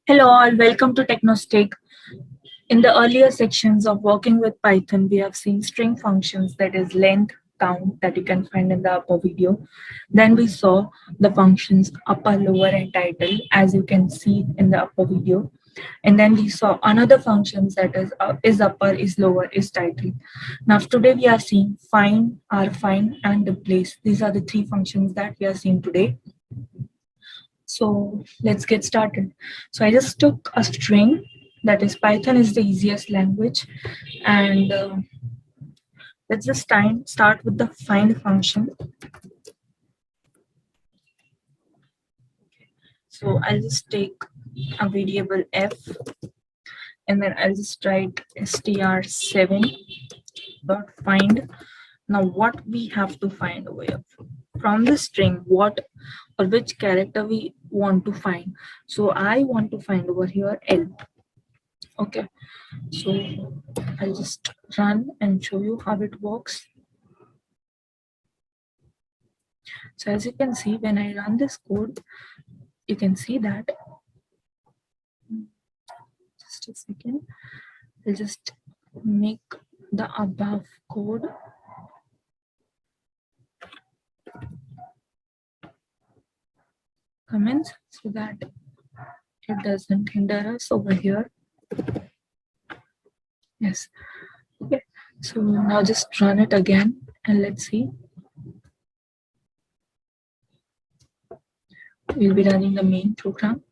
Hello all, welcome to Technostack. In the earlier sections of working with Python, we have seen string functions, that is length, count, that you can find in the upper video. Then we saw the functions upper, lower, and title, as you can see in the upper video. And then we saw another functions, that is upper, is lower, is title. Now today we are seeing find, rfind, and replace. These are the three functions that we are seeing today. So let's get started. So I just took a string, that is Python is the easiest language, and let's just start with the find function. So I'll just take a variable f, and then I'll just write str7 dot find. Now what we have to find over here from the string, what or which character we want to find. So I want to find over here L. Okay, so I'll just run and show you how it works. So as you can see, when I run this code, you can see that, just a second, I'll just make the above code. Comments so that it doesn't hinder us over here. Yes. Okay. So now just run it again and let's see. We'll be running the main program.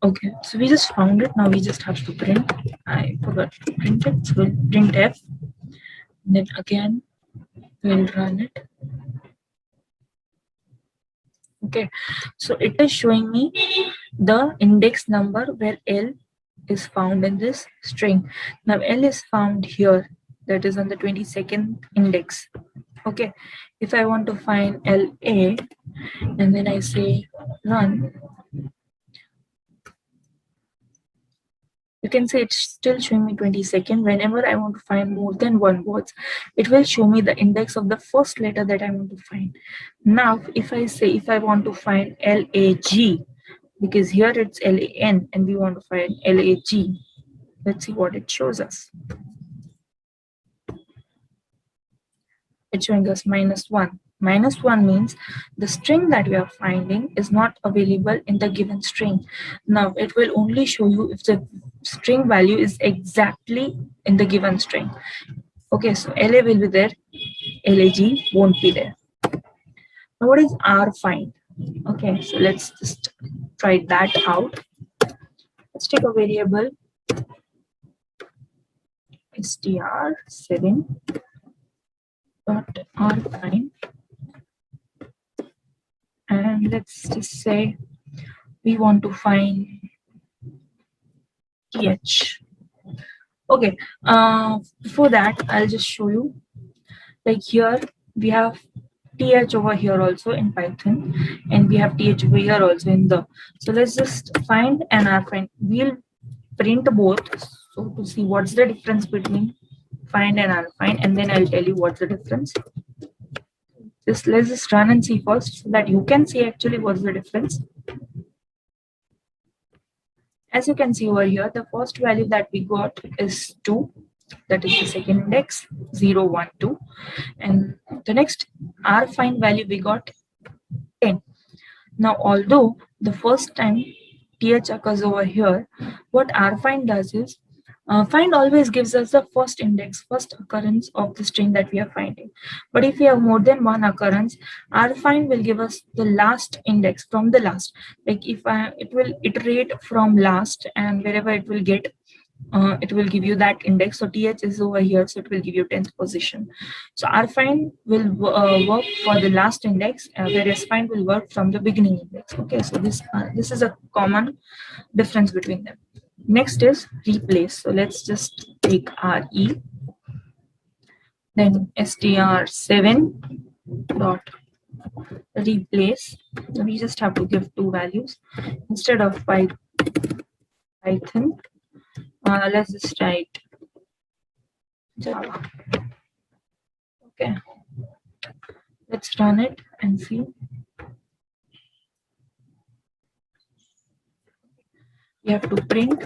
Okay, so we just found it. Now we just have to print. I forgot to print it. So we'll print F. And then again, we'll run it. Okay, so it is showing me the index number where L is found in this string. Now L is found here, that is on the 22nd index. Okay, if I want to find LA and then I say run, you can say it's still showing me 22nd. Whenever I want to find more than one words, it will show me the index of the first letter that I want to find. Now, if I want to find LAG, because here it's LAN and we want to find LAG, let's see what it shows us. It's showing us -1. -1 means the string that we are finding is not available in the given string. Now it will only show you if the string value is exactly in the given string. Okay, so LA will be there, LAG won't be there. Now what is rfind? Okay, so let's just try that out. Let's take a variable str7 dot rfind, and let's just say we want to find th. Okay, before that I'll just show you, like here we have th over here also in Python, and we have th over here also in the. So let's just find and rfind. We'll print both, so to see what's the difference between find and rfind, and then I'll tell you what's the difference. Let's just run and see first so that you can see actually what's the difference. As you can see over here, the first value that we got is 2, that is the second index, 0, 1, 2, and the next rfind value we got 10. Now although the first time th occurs over here, what rfind does is, find always gives us the first index, first occurrence of the string that we are finding. But if we have more than one occurrence, rfind will give us the last index from the last. Like it will iterate from last, and wherever it will get, it will give you that index. So th is over here, so it will give you 10th position. So rfind will work for the last index, whereas find will work from the beginning index. Okay, so this is a common difference between them. Next is replace. So let's just take re, then str7 dot replace. We just have to give two values instead of Python. Let's just write Java. Okay, let's run it and see. you have to print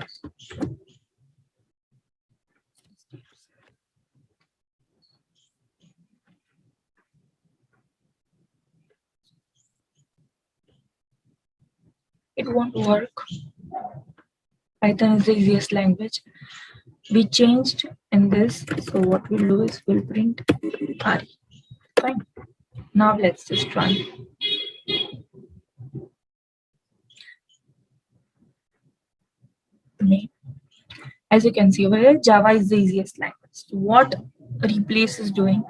it won't work. Python is the easiest language. We changed in this, so what we'll do is we'll print RE. Fine. Now let's just run. As you can see over here, Java is the easiest language. So what replace is doing,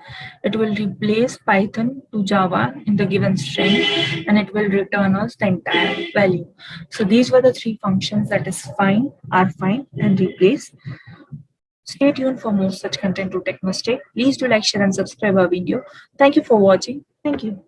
it will replace Python to Java in the given string, and it will return us the entire value. So these were the three functions, that is find, rfind, and replace. Stay tuned for more such content to Technostack. Please do like, share, and subscribe our video. Thank you for watching. Thank you.